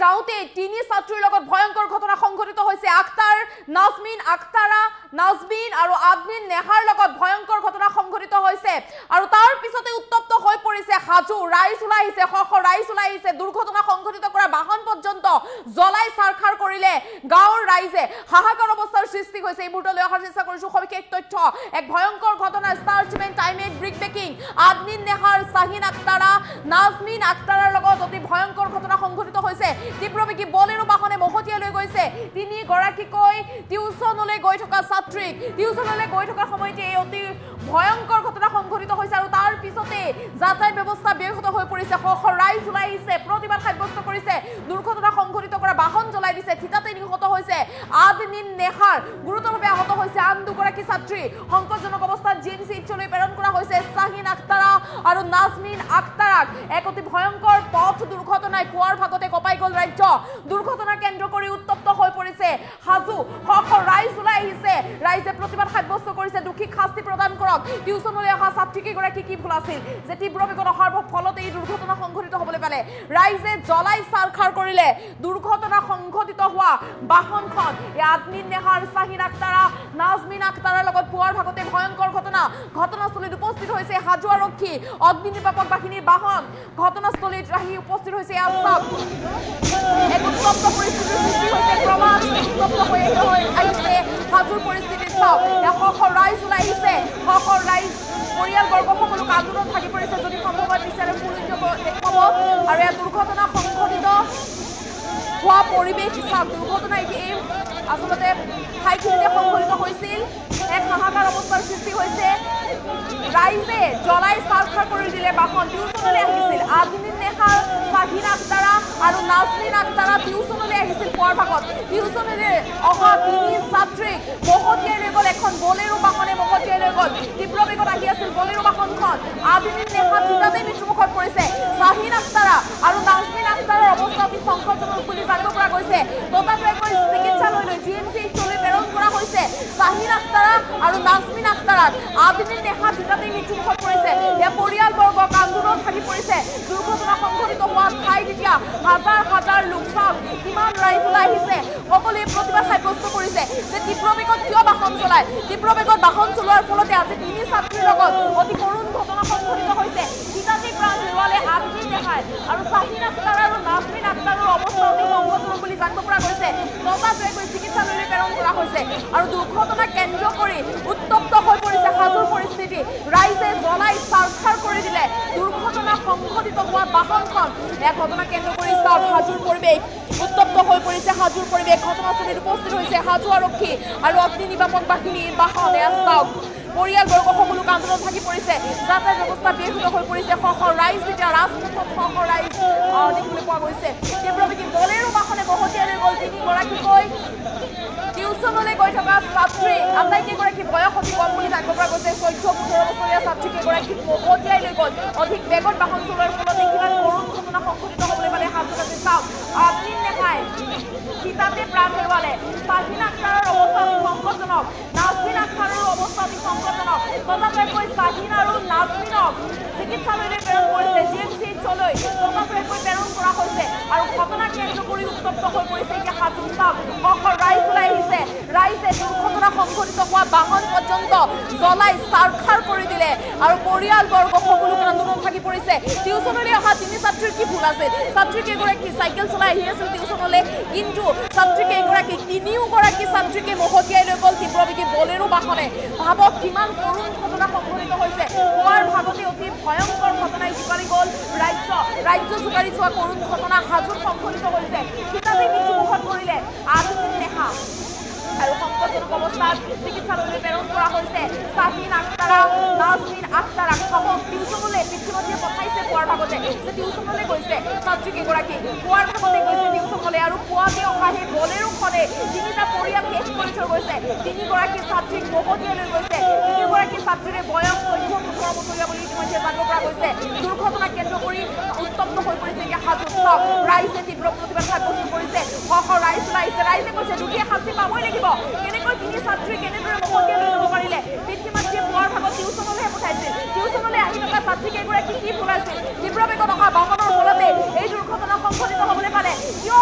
যাওঁতে তিনি ছাত্ৰীৰ লগত ভয়ংকৰ ঘটনা সংঘটিত হৈছে আক্তাৰ নাজমিন আৰু আদমিন নেহাৰ লগত ভয়ংকৰ ঘটনা সংঘটিত হৈছে আৰু তাৰ পিছতে উত্তপ্ত হৈ পৰিছে হাজু ৰাইজ ওলাই আহিছে দুৰ্ঘটনা সংঘটিত কৰা বাহন পৰ্যন্ত জ্বলাই সাৰখাৰ কৰিলে গাঁৱৰ ৰাইজে হাহাকাৰ অৱস্থাৰ সৃষ্টি হৈছে এই মুহূৰ্তলৈ অহাৰ চেষ্টা কৰিছো সবিশেষ তথ্য এক ভয়ংকৰ ঘটনা স্টাৰচমেন টাইমেট ব্ৰিক বেকিং আদমিন নেহাৰ শাহিন আক্তাৰা নাজমিন আক্তাৰাৰ লগত অতি ভয়ংকৰ ঘটনা সংঘটিত হৈছে তীব্ৰবেগী বলেৰো বাহনে মহতিয়াই লৈ গৈছে তিনি গৰাকীকৈ টিউচনলৈ গৈ থকা ছাত্ৰীক টিউচনলৈ গৈ থকা সময়তে এই অতি ভয়ংকৰ ঘটনা সংঘটিত হৈছে আৰু তাৰ পিছতে যাতায়াত ব্যৱস্থা ব্যাহত হৈ পৰিছে ৰাইজ ওলাই আহিছে প্ৰতিবাদ সাব্যস্ত কৰিছে দুৰ্ঘটনা সংঘটিত কৰা বাহন জ্বলাই দিছে থিতাতে নিহত হৈছে আদমিন নেহাৰ গুৰুতৰভাৱে আহত হৈছে আন দুগৰাকী ছাত্ৰী সংকটজনক অৱস্থাত জিএমচিলৈ প্ৰেৰণ কৰা হৈছে শাহিন আক্তাৰা আৰু নাজমিন আক্তাৰাক এক অতি ভয়ংকৰ পথ দুৰ্ঘটনাই পুৱাৰ ভাগতে কপাই গ'ল ৰাজ্য দুৰ্ঘটনা কেন্দ্ৰ কৰি উত্তপ্ত হৈ পৰিছে হাজু ৰাইজ ওলাই আহিছে ৰাইজে প্ৰতিবাদ সাব্যস্ত কৰিছে দুখীক শাস্তি প্ৰদান কৰক টিউচনলৈ অহা ছাত্ৰীকেইগৰাকী কি ভুল আছিল যে তীব্ৰ বেগত অহাৰ ফলতে এই দুৰ্ঘটনা সংঘটিত হ'বলৈ পালে ৰাইজে জ্বলাই সাৰখাৰ কৰিলে দুৰ্ঘটনা সংঘটিত হোৱা বাহনখন আদমিন নেহাৰ শাহিন আক্তাৰা নাজমিন আক্তাৰাৰ লগত পুৱাৰ ভাগতে ভয়ংকৰ ঘটনাস্থলীত উপস্থিত হৈছে হাজু আৰক্ষী অগ্নি নিৰ্বাপক বাহিনীৰ বাহন ঘটনাস্থলীত আহি উপস্থিত হৈছে আছাম এক উত্তপ্ত পৰিস্থিতিৰ সৃষ্টি হৈছে ক্ৰমাৎ উত্তপ্ত হৈ আহিছে হাজুৰ পৰিস্থিতি চাওক ৰাইজ ওলাই আহিছে ৰাইজ পৰিয়ালবৰ্গ সকলোক আন্দোলন থাকি পৰিছে যদি সম্ভৱ বিচাৰে দেখুৱাব আৰু এই দুৰ্ঘটনা সংঘটিত হোৱা পৰিৱেশ চাওক দুৰ্ঘটনা এই আচলতে ঠাইখিনিতে সংঘটিত হৈছিল এক হাহাকাৰ অৱস্থাৰ সৃষ্টি হৈছে ৰাইজে জ্বলাই সাৰখাৰ কৰি দিলে বাহন টিউচনলৈ আহিছিল আদমিন নেহাৰ শাহিন আক্তাৰা আৰু নাজমিন আক্তাৰা টিউচনলৈ আহিছিল পুৱাৰ ভাগত টিউচনলৈ অহা তিনি ছাত্ৰীক মহতিয়াই লৈ গ'ল এখন বলেৰো বাহনে মহতিয়াই লৈ গ'ল তীব্ৰ বেগত আহি আছিল বলেৰো বাহনখন আদমিন নেহাৰ থিতাতে মৃত্যুমুখত পৰিছে শাহিন আক্তাৰা আৰু নাজমিন আক্তাৰাৰ অৱস্থা অতি সংকটজনক বুলি জানিব পৰা গৈছে ততাতৈয়াকৈ চিকিৎসালয়লৈ জিএমচিলৈ প্ৰেৰণ কৰা হৈছে শাহিন আক্তাৰা আৰু নাজমিন আক্তাৰাক আদমিন নেহাৰ থিতাতে মৃত্যুমুখত পৰিছে ইয়াৰ পৰিয়ালবৰ্গক আন্দোলন থাকি পৰিছে দুৰ্ঘটনা সংঘটিত হোৱা ঠাইত এতিয়া হাজাৰ লোক চাওক কিমান ৰাইজ ওলাই আহিছে সকলোৱে প্ৰতিবাদ সাব্যস্ত কৰিছে যে তীব্ৰ বেগত কিয় বাহন চলায় তীব্ৰ বেগত বাহন চলোৱাৰ ফলতে আজি তিনি ছাত্ৰীৰ লগত অতি কৰুণ ঘটনা সংঘটিত হৈছে থিতাতে প্ৰাণ হেৰুৱালে আদমিন নেহাৰ আৰু শাহিন আক্তাৰা আৰু নাজমিন আক্তাৰৰ অৱস্থা অতি সংকটজনক বুলি জানিব পৰা গৈছে ততাতৈয়াকৈ চিকিৎসালয়লৈ প্ৰেৰণ কৰা হৈছে আৰু দুৰ্ঘটনা কেন্দ্ৰ কৰি উত্তপ্ত হৈ পৰিছে হাজুৰ পৰিস্থিতি ৰাইজে জ্বলাই সাৰখাৰ কৰি দিলে দুৰ্ঘটনা সংঘটিত হোৱা বাহনখন এক ঘটনা কেন্দ্ৰ কৰি চাওক হাজুৰ পৰিৱেশ উত্তপ্ত হৈ পৰিছে হাজুৰ পৰিৱেশ ঘটনাস্থলীত উপস্থিত হৈছে হাজু আৰক্ষী আৰু অগ্নি নিৰ্বাপক বাহিনীৰ বাহন চাওক পৰিয়ালবৰ্গ সকলোক আন্দোলন থাকি পৰিছে যাতায়াত ব্যৱস্থা ব্যাহত হৈ পৰিছে ৰাইজ যেতিয়া ৰাজপথত ৰাইজ দেখিবলৈ পোৱা গৈছে তীব্ৰবেগী বলেৰো বাহনে মহতিয়াই লৈ গ'ল তিনিগৰাকীকৈ টিউচনলৈ গৈ থকা ছাত্ৰী আটাইকেইগৰাকী বয়স অতি কম বুলি জানিব পৰা গৈছে 14-15 বছৰীয়া ছাত্ৰীকেইগৰাকীক মহতিয়াই লৈ গ'ল অধিক বেগত বাহন চলোৱাৰ ফলতে কিমান কৰুণ ঘটনা সংঘটিত হ'বলৈ পালে হাজুত আছে চাওক আদমিন নেহাই থিতাতে প্ৰাণ হেৰুৱালে শাহিন আক্তাৰৰ অৱস্থা অতি সংকটজনক নাজমিন আক্তাৰৰ অৱস্থা অতি সংকটজনক ততাতৈয়াকৈ শাহিন আৰু নাজমিনক চিকিৎসালয়লৈ প্ৰেৰণ কৰিছে জিএমচিলৈ ততাতৈয়াকৈ প্ৰেৰণ কৰা হৈছে আৰু ঘটনা কেন্দ্ৰ কৰি উত্তপ্ত হৈ পৰিছে এতিয়া হাজু চাওক ৰাইজ ওলাই আহিছে ৰাইজে দুৰ্ঘটনা সংঘটিত হোৱা বাহন পৰ্যন্ত জ্বলাই সাৰখাৰ কৰি দিলে আৰু পৰিয়ালবৰ্গ সকলোক আন্দোলন থাকি পৰিছে টিউচনলৈ অহা তিনি ছাত্ৰীৰ কি ভুল আছিল ছাত্ৰীকেইগৰাকী চাইকেল চলাই আহি আছিল টিউচনলৈ কিন্তু ছাত্ৰীকেইগৰাকী তিনিওগৰাকী ছাত্ৰীকে মহতিয়াই লৈ গ'ল তীব্ৰবেগী বলেৰো বাহনে ভাবক কিমান কৰুণ ঘটনা সংঘটিত হৈছে পুৱাৰ ভাগতে অতি ভয়ংকৰ ঘটনাই জোকাৰি গ'ল ৰাজ্য জোকাৰি যোৱা কৰুণ ঘটনা হাজুত সংঘটিত হৈছে থিতাতে মৃত্যুমুখত পৰিলে আদমিন নেহা আৰু সংকটজনক অৱস্থাত চিকিৎসালয়লৈ প্ৰেৰণ কৰা হৈছে শাহিন আক্তাৰা নাজমিন আক্তাৰাক ভাবক টিউচনলৈ পিতৃমাতৃয়ে পঠাইছে পুৱাৰ ভাগতে যে টিউচনলৈ গৈছে ছাত্ৰীকেইগৰাকী পুৱাৰ ভাগতে গৈছে টিউচনলৈ আৰু পুৱাতে অহা সেই বলেৰোখনে তিনিটা পৰিয়াল শেষ কৰি থৈ গৈছে তিনিগৰাকী ছাত্ৰীক মহতিয়াই লৈ গৈছে তিনিগৰাকী ছাত্ৰীৰে বয়স 14-15 বছৰীয়া বুলি ইতিমধ্যে জানিব পৰা গৈছে দুৰ্ঘটনা কেন্দ্ৰ কৰি উত্তপ্ত হৈ পৰিছে এতিয়া হাজুত চাওক ৰাইজে তীব্ৰ প্ৰতিবাদ সাব্যস্ত কৰিছে ৰাইজ ওলাই আহিছে ৰাইজে কৈছে দুখীয়ে শাস্তি পাবই লাগিব কেনেকৈ তিনি ছাত্ৰী কেনেদৰে মহতিয়াই লৈ যাব পাৰিলে পিতৃ-মাতৃয়ে পুৱাৰ ভাগত টিউচনলৈহে পঠাইছিল টিউচনলৈ আহি থকা ছাত্ৰীকেইগৰাকী কি ভুল আছিল তীব্ৰ বেগত অহা বাহনৰ ফলতে এই দুৰ্ঘটনা সংঘটিত হ'বলৈ পালে কিয়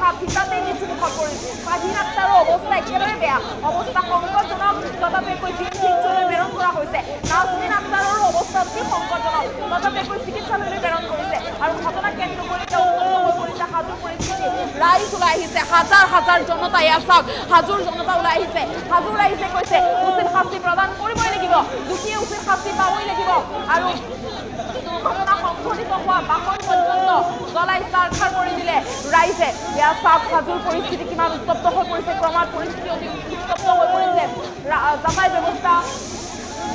নেহা থিতাতেই মৃত্যুমুখত পৰিছে শাহিন আক্তাৰৰ অৱস্থা একেবাৰে বেয়া অৱস্থা সংকটজনক তথাপিকৈ চিকিৎসালয়লৈ প্ৰেৰণ কৰা হৈছে নাজমিন আক্তাৰৰ অৱস্থা অতি সংকটজনক তথাপিকৈ চিকিৎসালয়লৈ প্ৰেৰণ কৰিছে আৰু ঘটনা কেন্দ্ৰ কৰি উত্তপ্ত হৈ পৰিছে হাজোৰ পৰিস্থিতি ৰাইজ ওলাই আহিছে হাজাৰ হাজাৰ জনতা এয়া চাওক হাজোৰ জনতা ওলাই আহিছে হাজোৰ ৰাইজে কৈছে উচিত শাস্তি প্ৰদান কৰিবই লাগিব দুখীয়ে উচিত শাস্তি পাবই লাগিব আৰু দুৰ্ঘটনা সংঘটিত হোৱা বাহন পৰ্যন্ত জ্বলাই চাৰখাৰ কৰি দিলে ৰাইজে এয়া চাওক হাজোৰ পৰিস্থিতি কিমান উত্তপ্ত হৈ পৰিছে ক্ৰমাৎ পৰিস্থিতি অতি উত্তপ্ত হৈ পৰিছে যাতায়াত ব্যৱস্থা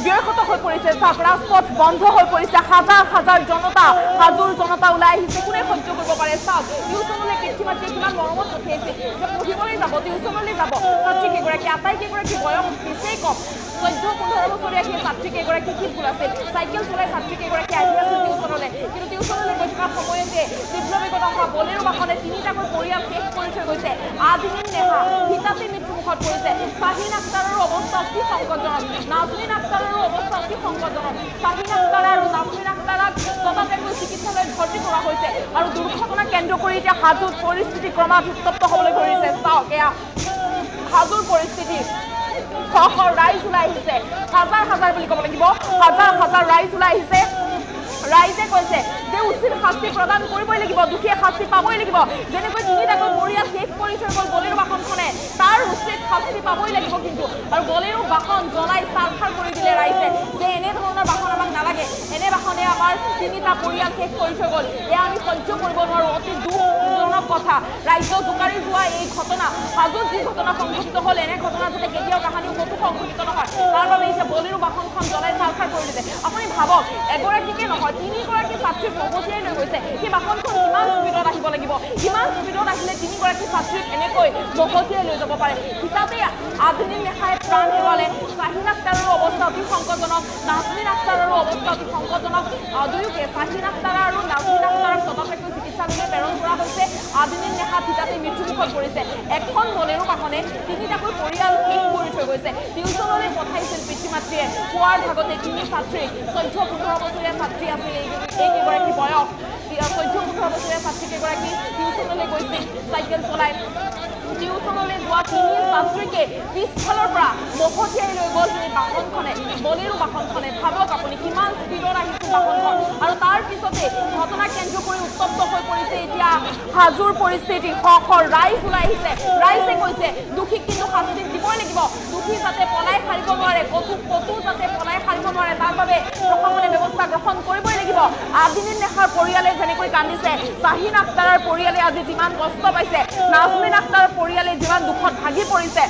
ব্যয়হত হৈ পৰিছে চাওক ৰাজপথ বন্ধ হৈ পৰিছে হাজাৰ হাজাৰ জনতা হাজোৰ জনতা ওলাই আহিছে কোনে সহ্য কৰিব পাৰে চাওক টিউচনলৈ পিতৃ মাতৃয়ে কিমান মৰমত পঠিয়াইছে যে পঢ়িবলৈ যাব টিউচনলৈ যাব ছাত্ৰীকেইগৰাকী আটাইকেইগৰাকী বয়স নিচেই কম 14-15 বছৰীয়া সেই ছাত্ৰীকেইগৰাকী কি ভুল আছিল চাইকেল চলাই ছাত্ৰীকেইগৰাকী আহি আছিল টিউচনলৈ কিন্তু টিউচনলৈ গৈ থকাৰ সময়তে বিপ্লৱীগত হোৱা বলেৰো বাহনে তিনিটাকৈ পৰিয়াল শেষ কৰি থৈ গৈছে আদিনীন নেহা হিতাতে মৃত্যুমুখত পৰিছে শাহিন আক্তাৰৰ অৱস্থা অতি সংকটজনক নাজমিন আক্তাৰৰ অৱস্থা অতি সংকটজনক শাহিন আক্তাৰ আৰু নাজমিন আক্তাৰক ততাতৈয়াকৈ চিকিৎসালয়ত ভৰ্তি কৰা হৈছে আৰু দুৰ্ঘটনা কেন্দ্ৰ কৰি এতিয়া হাজোৰ পৰিস্থিতি ক্ৰমাৎ উত্তপ্ত হ'বলৈ ধৰিছে চাওক এয়া হাজোৰ পৰিস্থিতি ৰাইজ ওলাই আহিছে হাজাৰ হাজাৰ বুলি ক'ব লাগিব হাজাৰ হাজাৰ ৰাইজ ওলাই আহিছে ৰাইজে কৈছে যে উচিত শাস্তি প্ৰদান কৰিবই লাগিব দুখীয়ে শাস্তি পাবই লাগিব যেনেকৈ তিনিটাকৈ পৰিয়াল শেষ কৰি থৈ গ'ল বলেৰো বাহনখনে তাৰ উচিত শাস্তি পাবই লাগিব কিন্তু আৰু বলেৰো বাহন জ্বলাই চাৰখাৰ কৰি দিলে ৰাইজে যে এনেধৰণৰ বাহন আমাক নালাগে এনে বাহনে আমাৰ তিনিটা পৰিয়াল শেষ কৰি থৈ গ'ল এয়া আমি সহ্য কৰিব নোৱাৰোঁ অতি দুখজনক কথা ৰাইজক জোকাৰি যোৱা এই ঘটনা হাজোত যি ঘটনা সংঘটিত হ'ল এনে ঘটনা যাতে কেতিয়াও কাহানিও ক'তো সংঘটিত নহয় তাৰ বাবে এতিয়া বলেৰো বাহনখন জ্বলাই চাৰখাৰ কৰি দিছে আপুনি ভাবক এগৰাকীকে নহয় তিনিগৰাকী ছাত্ৰীক মহতিয়াই লৈ গৈছে সেই বাহনখন কিমান স্পীডত আহিব লাগিব কিমান স্পীডত আহিলে তিনিগৰাকী ছাত্ৰীক এনেকৈ মহতিয়াই লৈ যাব পাৰে হিতাতে আদিনীন নেহাই প্ৰাণ হেৰুৱালে শাহিন আক্তাৰৰ অৱস্থা অতি সংকটজনক নাজমিন আক্তাৰৰ অৱস্থা অতি সংকটজনক দুয়োকে শাহিন আক্তাৰ আৰু নাজমিন আক্তাৰক ততাতৈয়াকৈ চিকিৎসালয়লৈ প্ৰেৰণ কৰা হৈছে আদিনীন নেহা হিতাতে মৃত্যুমুখত পৰিছে এখন বলেৰো বাহনে তিনিটাকৈ পৰিয়াল শেষ কৰি থৈ গৈছে টিউচনলৈ পঠাইছিল পিতৃ মাতৃয়ে পুৱাৰ ভাগতে তিনি ছাত্ৰীক 14-15 বছৰীয়া ছাত্ৰী আছিল এইকেইগৰাকী বয়স 14-15 বছৰীয়া ছাত্ৰীকেইগৰাকী টিউচনলৈ গৈছিল চাইকেল চলাই টিউচনলৈ যোৱা তিনি ছাত্ৰীকে পিছফালৰ পৰা মহতিয়াই লৈ গ'ল সেই বাহনখনে বলেৰো বাহনখনে ভাবক আপুনি কিমান স্পীডত আহিছিল বাহনখন আৰু তাৰ পিছতে ঘটনা কেন্দ্ৰ কৰি উত্তপ্ত হৈ পৰিছে এতিয়া হাজোৰ পৰিস্থিতি ৰাইজ ওলাই আহিছে ৰাইজে কৈছে দুখীক কিন্তু শাস্তি দিবই লাগিব দুখী যাতে পলাই সাৰিব নোৱাৰে ক'তো যাতে পলাই সাৰিব নোৱাৰে তাৰ বাবে প্ৰশাসনে ব্যৱস্থা গ্ৰহণ কৰিবই লাগিব আদিনীন নেহাৰ পৰিয়ালে যেনেকৈ কান্দিছে শাহিন আক্তাৰৰ পৰিয়ালে আজি যিমান কষ্ট পাইছে নাজমিন আক্তাৰৰ পৰিয়ালে যিমান দুখত ভাগি পৰিছে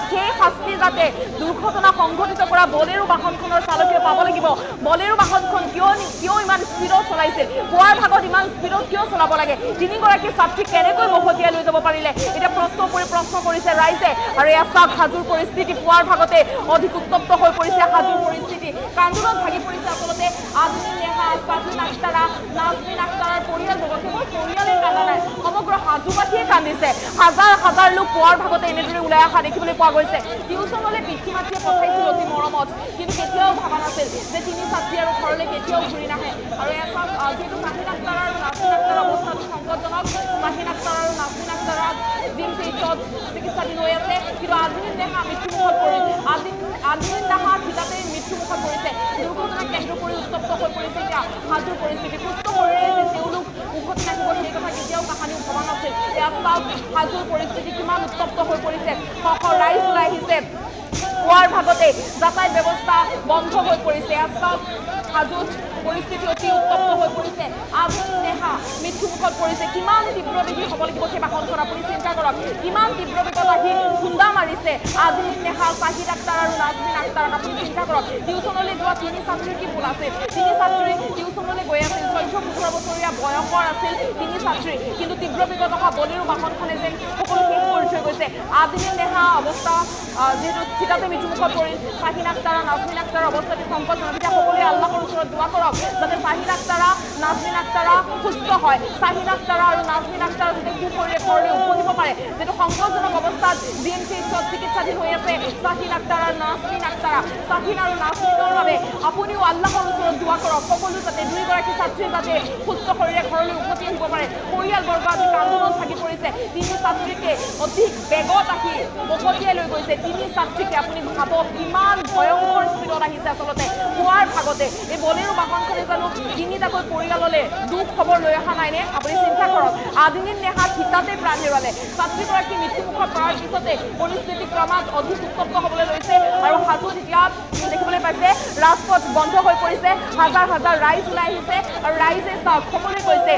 সেই শাস্তি যাতে দুৰ্ঘটনা সংঘটিত কৰা বলেৰো বাহনখনৰ চালকে পাব লাগিব বলেৰো বাহনখন কিয় ইমান স্পীডত চলাইছিল পুৱাৰ ভাগত ইমান স্পীডত কিয় চলাব লাগে তিনিগৰাকী ছাত্ৰীক কেনেকৈ মহতিয়াই লৈ যাব পাৰিলে এতিয়া প্ৰশ্ন কৰিছে ৰাইজে আৰু এয়া চাওক হাজোৰ পৰিস্থিতি পুৱাৰ ভাগতে অধিক উত্তপ্ত হৈ পৰিছে হাজোৰ পৰিস্থিতি কান্দোলত ভাগি পৰিছে আচলতে আদিনীন নেহা শাহিন আক্তাৰা নাজমিন আক্তাৰৰ পৰিয়ালবৰ্গ কেৱল পৰিয়ালে কান্দা নাই সমগ্ৰ হাজোবাসীয়ে কান্দিছে হাজাৰ হাজাৰ লোক পুৱাৰ ভাগতে এনেদৰে ওলাই অহা দেখিবলৈ পোৱা গৈছে টিউচনলৈ পিতৃ মাতৃয়ে পঠাইছিল অতি মৰমত কিন্তু কেতিয়াও ভবা নাছিল যে তিনি ছাত্ৰী আৰু ঘৰলৈ কেতিয়াও ঘূৰি নাহে আৰু এয়া চাওক যিহেতু শাহিন আক্তাৰ আৰু নাজমিন আক্তাৰৰ অৱস্থাটো সংকটজনক শাহিন আক্তাৰ আৰু নাজমিন আক্তাৰক জিমচত চিকিৎসাধীন হৈ আছে কিন্তু আদিনীন নেহা মৃত্যুমুখত পৰিল আদিনীন নেহা হিতাতে মৃত্যুমুখত পৰিছে দুৰ্ঘটনা কেন্দ্ৰ কৰি উত্তপ্ত হৈ পৰিছে এতিয়া হাজোৰ পৰিস্থিতি সুস্থ শৰীৰে যে তেওঁলোক উভতি নাহিব সেই কথা কেতিয়াও কাহানিও ভবা নাছিল এয়া চাওক হাজোৰ পৰিস্থিতি কিমান উত্তপ্ত হৈ পৰিছে ৰাইজ ওলাই আহিছে পুৱাৰ ভাগতে যাতায়াত ব্যৱস্থা বন্ধ হৈ পৰিছে এয়া চাওক হাজোত পৰিস্থিতি অতি উত্তপ্ত হৈ পৰিছে আদিনীন নেহা মৃত্যুমুখত পৰিছে কিমান তীব্ৰবেগী হ'ব লাগিব সেই বাহনখন আপুনি চিন্তা কৰক কিমান তীব্ৰবেগত আহি খুন্দা মাৰিছে আদিনীন নেহা শাহিন আক্তাৰ আৰু নাজমিন আক্তাৰক আপুনি চিন্তা কৰক টিউচনলৈ যোৱা তিনি ছাত্ৰীৰ কি ভুল আছিল তিনি ছাত্ৰী টিউচনলৈ গৈ আছিল 14-15 বছৰীয়া বয়সৰ আছিল তিনি ছাত্ৰী কিন্তু তীব্ৰবেগত অহা বলেৰো বাহনখনে যেন সকলো শেষ কৰি থৈ গৈছে আদিনীন নেহা অৱস্থা যিহেতু থিতাতে মৃত্যুমুখত পৰিল শাহিন আক্তাৰ নাজমিন আক্তাৰৰ অৱস্থাটো সংকটজনক এতিয়া সকলোৱে আল্লাহৰ ওচৰত দোৱা কৰক যাতে শাহিন আক্তাৰা নাজমিন আক্তাৰা সুস্থ হয় শাহিন আক্তাৰা আৰু নাজমিন আক্তাৰ যাতে সুশৰীৰে ঘৰলৈ উভতিব পাৰে যিটো সংকটজনক অৱস্থাত জিএমচিত চিকিৎসা চিকিৎসাধীন হৈ আছে শাহিন আক্তাৰ আৰু নাজমিন আক্তাৰা। শাহিন আৰু নাজমিনৰ বাবে আপুনিও আল্লাহৰ ওচৰত দোৱা কৰক, সকলো যাতে দুয়োগৰাকী ছাত্ৰী যাতে সুস্থ শৰীৰে ঘৰলৈ উভতি আহিব পাৰে। পৰিয়ালবৰ্গ আজি কান্দোনত থাকি পৰিছে। তিনি ছাত্ৰীকে অধিক বেগত আহি উভতিয়াই লৈ গৈছে। তিনি ছাত্ৰীকে আপুনি ভাবক কিমান ভয়ংকৰ স্পীডত আহিছে। আচলতে পুৱাৰ ভাগতে এই বলেৰো বাহনখনে জানো তিনিটাকৈ পৰিয়াললৈ দুখ খবৰ লৈ অহা নাইনে? আপুনি চিন্তা কৰক, আদিনীন নেহা থিতাতে প্ৰাণ হেৰুৱালে। ছাত্ৰীগৰাকী মৃত্যুমুখত পৰাৰ পিছতে পৰিস্থিতি ক্ৰমাৎ অধিক উত্তপ্ত হ'বলৈ লৈছে আৰু হাজোত এতিয়া দেখিবলৈ পাইছে ৰাজপথ বন্ধ হৈ পৰিছে। হাজাৰ হাজাৰ ৰাইজ ওলাই আহিছে আৰু ৰাইজে চাওক সকলোৱে কৈছে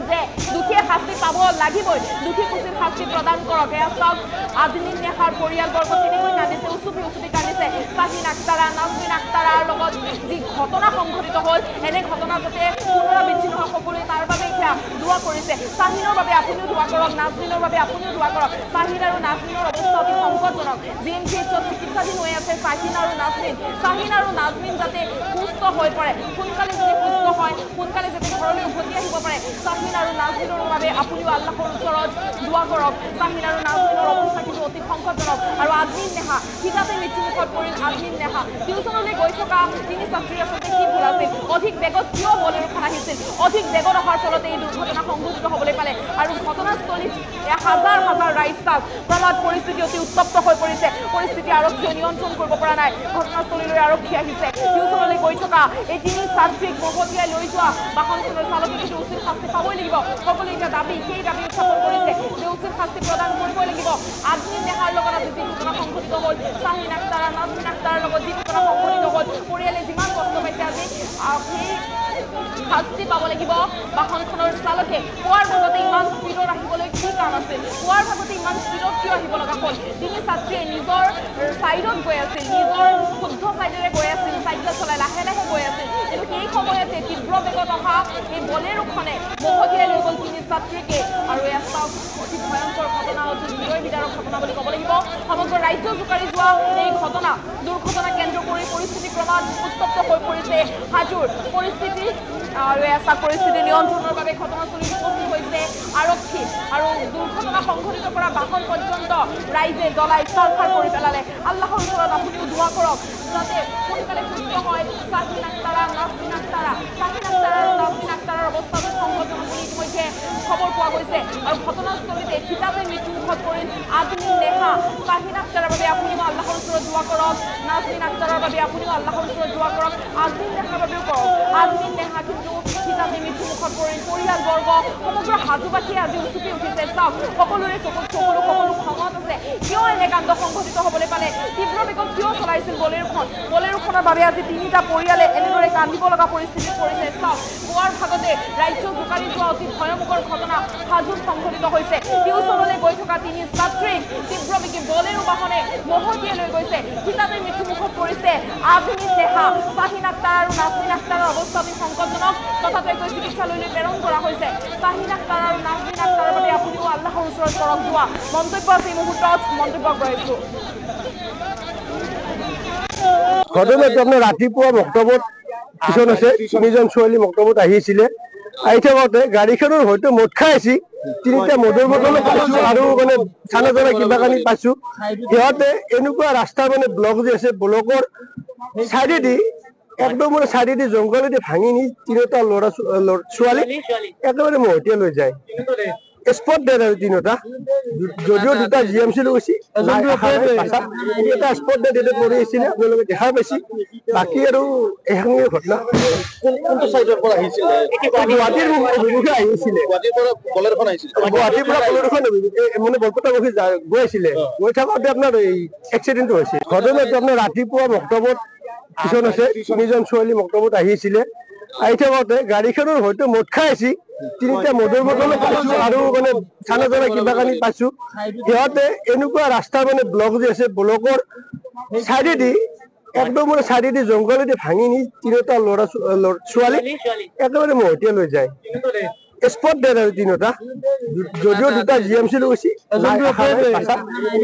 যে দুখীয়ে শাস্তি পাব লাগিবই, দুখী কুচিত শাস্তি প্ৰদান কৰক। এয়া চাওক আদিনীন নেহাৰ পৰিয়ালবৰ্গ কেনেকৈ কান্দিছে, উচুপি উচুপি কান্দিছে। শাহিন আক্তাৰা নাজমিন আক্তাৰাৰ লগত যি ঘটনা সংঘটিত হ'ল, এনে ঘটনা যাতে পুনৰাবৃত্তি নহয় সকলোৱে তাৰ বাবে এতিয়া দোৱা কৰিছে। শাহিনৰ বাবে আপুনিও দোৱা কৰক, নাজমিনৰ বাবে আপুনিও দোৱা কৰক। শাহিন আৰু নাজমিনৰ অৱস্থা অতি সংকটজনক। GMCHত চিকিৎসাধীন হৈ আছে শাহিন আৰু নাজমিন। শাহিন আৰু নাজমিন যাতে সুস্থ হৈ পৰে, সোনকালে যাতে সুস্থ হয়, সোনকালে যাতে ঘৰলৈ উভতি আহিব পাৰে। শাহিন আৰু নাজমিনৰ বাবে আপুনিও আল্লাহৰ ওচৰত দোৱা কৰক। শাহিন আৰু নাজমিনৰ অৱস্থা কিন্তু অতি সংকটজনক। আৰু আদমিন নেহা থিতাতে মৃত্যুমুখত পৰিল। আদমিন নেহা টিউচনলৈ গৈ থকা তিনি ছাত্ৰী আচলতে কি ভুল আছিল? অধিক বেগত কিয় বলেৰোখন আহিছিল? অধিক বেগত অহাৰ ফলতে এই দুৰ্ঘটনা সংঘটিত হ'বলৈ পালে। আৰু ঘটনাস্থলীত হাজাৰ হাজাৰ ৰাইজ চাওক ক্ৰমাৎ পৰিস্থিতি অতি উত্তপ্ত হৈ পৰিছে। পৰিস্থিতি আৰক্ষীয়ে নিয়ন্ত্ৰণ কৰিব পৰা নাই। ঘটনাস্থলীলৈ আৰক্ষী আহিছে। টিউচনলৈ গৈ থকা এই তিনি ছাত্ৰীক মহতিয়াই লৈ যোৱা বাহনখনৰ চালকে কিন্তু উচিত শাস্তি পাবই লাগিব। সকলোৱে এতিয়া দাবী সেই দাবী উত্থাপন কৰিছে যে উচিত শাস্তি প্ৰদান কৰিবই লাগিব। আদমিন নেহাৰ লগত আজি যি ঘটনা সংঘটিত হ'ল, শাহিন আক্তাৰা নাজমিন আক্তাৰৰ লগত যি ঘটনা সংঘটিত হ'ল, পৰিয়ালে যিমান কষ্ট পাইছে আজি সেই শাস্তি পাব লাগিব। বাহনখনৰ চালকে পুৱাৰ ভাগতে ইমান স্পীডত আহিবলৈ কি কাম আছিল? পুৱাৰ ভাগতে ইমান স্পীডত কিয় আহিব লগা হ'ল? তিনি ছাত্ৰীয়ে নিজৰ ছাইডত গৈ আছিল, নিজৰ শুদ্ধ ছাইডেৰে গৈ আছিল, চাইকেল চলাই লাহে লাহে গৈ আছিল। কিন্তু সেই সময়তে তীব্ৰ বেগত অহা এই বলেৰোখনে মহতিয়াই লৈ গ'ল তিনি ছাত্ৰীকে। আৰু এয়া চাওক অতি ভয়ংকৰ ঘটনা, অতি হৃদয় বিদাৰক ঘটনা বুলি ক'ব লাগিব। সমগ্ৰ ৰাজ্য জোকাৰি যোৱা এই ঘটনা দুৰ্ঘটনা কেন্দ্ৰ কৰি পৰিস্থিতি ক্ৰমাৎ উত্তপ্ত হৈ পৰিছে হাজোৰ। পৰিস্থিতি আৰু এয়া চাওক পৰিস্থিতি নিয়ন্ত্ৰণৰ বাবে ঘটনাস্থলীত উপস্থিত হৈছে আৰক্ষী আৰু দুৰ্ঘটনা সংঘটিত কৰা বাহন পৰ্যন্ত ৰাইজে জ্বলাই চৰকাৰ কৰি পেলালে। আল্লাহৰ ওচৰত আপুনিও দোৱা কৰক যাতে সোনকালে সুস্থ হয় শাহিন আক্তাৰা নাজমিন আক্তাৰা। শাহিন আক্তাৰা আৰু নাজমিন আক্তাৰৰ অৱস্থা সংকটজনক বুলি ইতিমধ্যে খবৰ পোৱা গৈছে। আৰু ঘটনাস্থলীতে থিতাতে মৃত্যুমুখত পৰিল আদমিন নেহা। শাহিন আক্তাৰৰ বাবে আপুনিও আল্লাহৰ ওচৰত দোৱা কৰক, নাজমিন আক্তাৰৰ বাবে আপুনিও আল্লাহৰ ওচৰত দোৱা কৰক, আদমিন নেহাৰ বাবেও কৰক। আদমিন নেহা কিন্তু থিতাতে মৃত্যুমুখত পৰিল। পৰিয়ালবৰ্গ সমগ্ৰ হাজোবাসীয়ে আজি উচুপি উঠিছে। চাওক সকলোৰে চকুত সকলো খঙত আছে। কিয় এনে কাণ্ড সংঘটিত হ'বলৈ পালে? তীব্ৰ বেগত কিয় চলাইছিল বলেৰোখন? বলেৰোখনৰ বাবে আজি তিনিটা পৰিয়ালে এনেদৰে কান্দিব লগা পৰিস্থিতিত পৰিছে। চাওক পুৱাৰ ভাগতে ৰাজ্য জোকাৰি যোৱা অতি ভয়ংকৰ ঘটনা হাজোত সংঘটিত হৈছে। টিউচনলৈ গৈ থকা তিনি ছাত্ৰীক তীব্ৰবেগী বলেৰো বাহনে মহতিয়াই লৈ গৈছে। থিতাতে মৃত্যুমুখত পৰিছে আদমিন নেহা। শাহিন আক্তাৰ আৰু নাজমিন আক্তাৰৰ অৱস্থা অতি সংকটজনক। তথাপিও চিকিৎসালয়লৈ প্ৰেৰণ কৰা হৈছে। শাহিন আক্তাৰ আৰু নাজমিন আক্তাৰৰ বাবে আপুনিও আল্লাহৰ ওচৰত কৰক দোৱা। মন্তব্য আছে এই মুহূৰ্তত, মন্তব্য আগবঢ়াইছো। ঘটনাটো আপোনাৰ ৰাতিপুৱা মক্তবত টিউচন আছে, তিনিজন ছোৱালী মক্তবত আহিছিলে। আহি থাকোঁতে গাড়ীখনৰ হয়তো মদ খাই আছিল। তিনিটা মদৰ বটলো পাইছো আৰু মানে চানা চানা কিবা কানি পাইছো। সিহঁতে এনেকুৱা ৰাস্তা মানে ব্লক যে আছে, ব্লকৰ চাইডেদি একদম মানে চাইডেদি জংঘলেদি ভাঙি নি তিনিটা ল'ৰা ছোৱালী একেবাৰে মহতিয়াই লৈ যায়। স্পট ডেড আৰু তিনিটা, যদিও দুটা GMC লৈ গৈছে, এটা স্পট ডেড পৰি আছিলে, আপোনালোকে দেখা পাইছে। বাকী আৰু এখনেই ঘটনা। কোনটো সাইডৰ পৰা আহিছিল? গুৱাহাটীৰ অভিমুখে আহিছিলে। গুৱাহাটীৰ পৰা বলেৰোখন আহিছিল। গুৱাহাটীৰ পৰা বলেৰোখন মানে বৰপেটা অভিমুখে গৈ আছিলে। গৈ থাকোঁতে আপোনাৰ এই এক্সিডেণ্টটো হৈছে। ঘটনাটো আপোনাৰ ৰাতিপুৱা মক্তবত টিউচন আছে, তিনিজন ছোৱালী মক্তবত আহিছিলে। আহি থাকোঁতে গাড়ীখনৰ হয়তো মদ খাই আছিল। তিনিটা মদৰ বটলো পাইছো আৰু মানে চানা চানা কিবা কানি পাইছো। সিহঁতে এনেকুৱা ৰাস্তা মানে ব্লক যে আছে, ব্লকৰ চাইডেদি একদম মানে চাইডেদি জংঘলেদি ভাঙি নি তিনিটা ল'ৰা ছোৱালী একেবাৰে মহতিয়াই লৈ যায়। স্পট ডেড আৰু তিনিটা যদিও দুটা জিএমচি লৈ গৈছে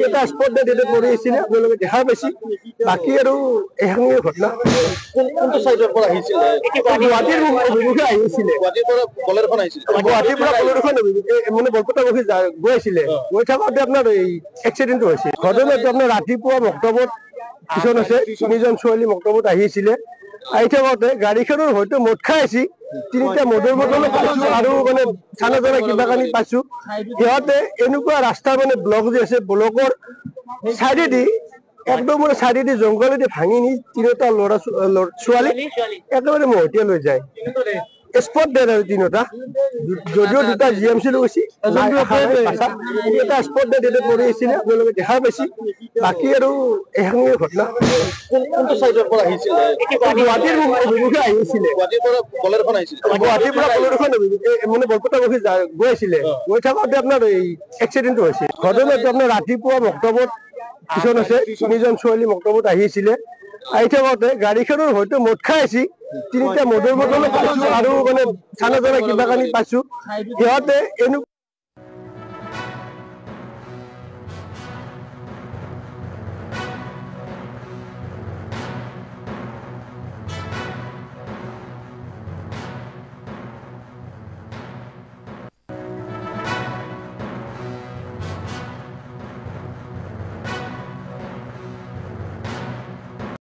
এটা স্পট ডেড পৰি আছিলে আপোনালোকে দেখা পাইছে বাকী আৰু এইখিনি ঘটনা কোনটো চাইডৰ পৰা আহিছিলে গুৱাহাটীৰ অভিমুখে আহিছিলে গুৱাহাটীৰ পৰা বলেৰখন আহিছিল গুৱাহাটীৰ পৰা বলেৰোখন মানে বৰপেটামুখী গৈ আছিলে গৈ থাকোঁতে আপোনাৰ এই এক্সিডেণ্টটো হৈছে ঘটনাটো আপোনাৰ ৰাতিপুৱা মক্তবত কিছুমান আছে তিনিজন ছোৱালী মক্তবত আহিছিলে আহি থাকোঁতে গাড়ীখনৰ হয়তো মদ খাই আছে তিনিটা মদৰ বটলো পাইছো আৰু মানে চানা চানা কিবা কানি পাইছো সিহঁতে এনেকুৱা ৰাস্তা মানে ব্লক যে আছে ব্লকৰ চাইডেদি একদম মানে চাইডেদি জংঘলেদি ভাঙি নি তিনিটা ল'ৰা ছোৱালী একেবাৰে মহতিয়াই লৈ যায় স্পট ডেড আৰু তিনিটা যদিও দুটা জিএমচি লৈ গৈছে এটা স্পট ডেড পৰি আছিলে আপোনালোকে দেখা পাইছে বাকী আৰু এইখিনি ঘটনা কোনটো চাইডৰ পৰা আহিছিলে গুৱাহাটীৰ অভিমুখে আহিছিলে গুৱাহাটীৰ পৰা বলেৰখন আহিছিল গুৱাহাটীৰ পৰা বলেৰোখন মানে বৰপেটামুখী গৈ আছিলে গৈ থাকোঁতে আপোনাৰ এই এক্সিডেণ্টটো হৈছে ঘটনাটো আপোনাৰ ৰাতিপুৱা মক্তবত কিছুমান আছে তিনিজন ছোৱালী মক্তবত আহিছিলে আহি থাকোঁতে গাড়ীখনৰ হয়তো মদ খাই আছে তিনিটা মদৰ বটলো পাইছো আৰু মানে চানা চানা কিবা কানি পাইছো সিহঁতে এনেকুৱা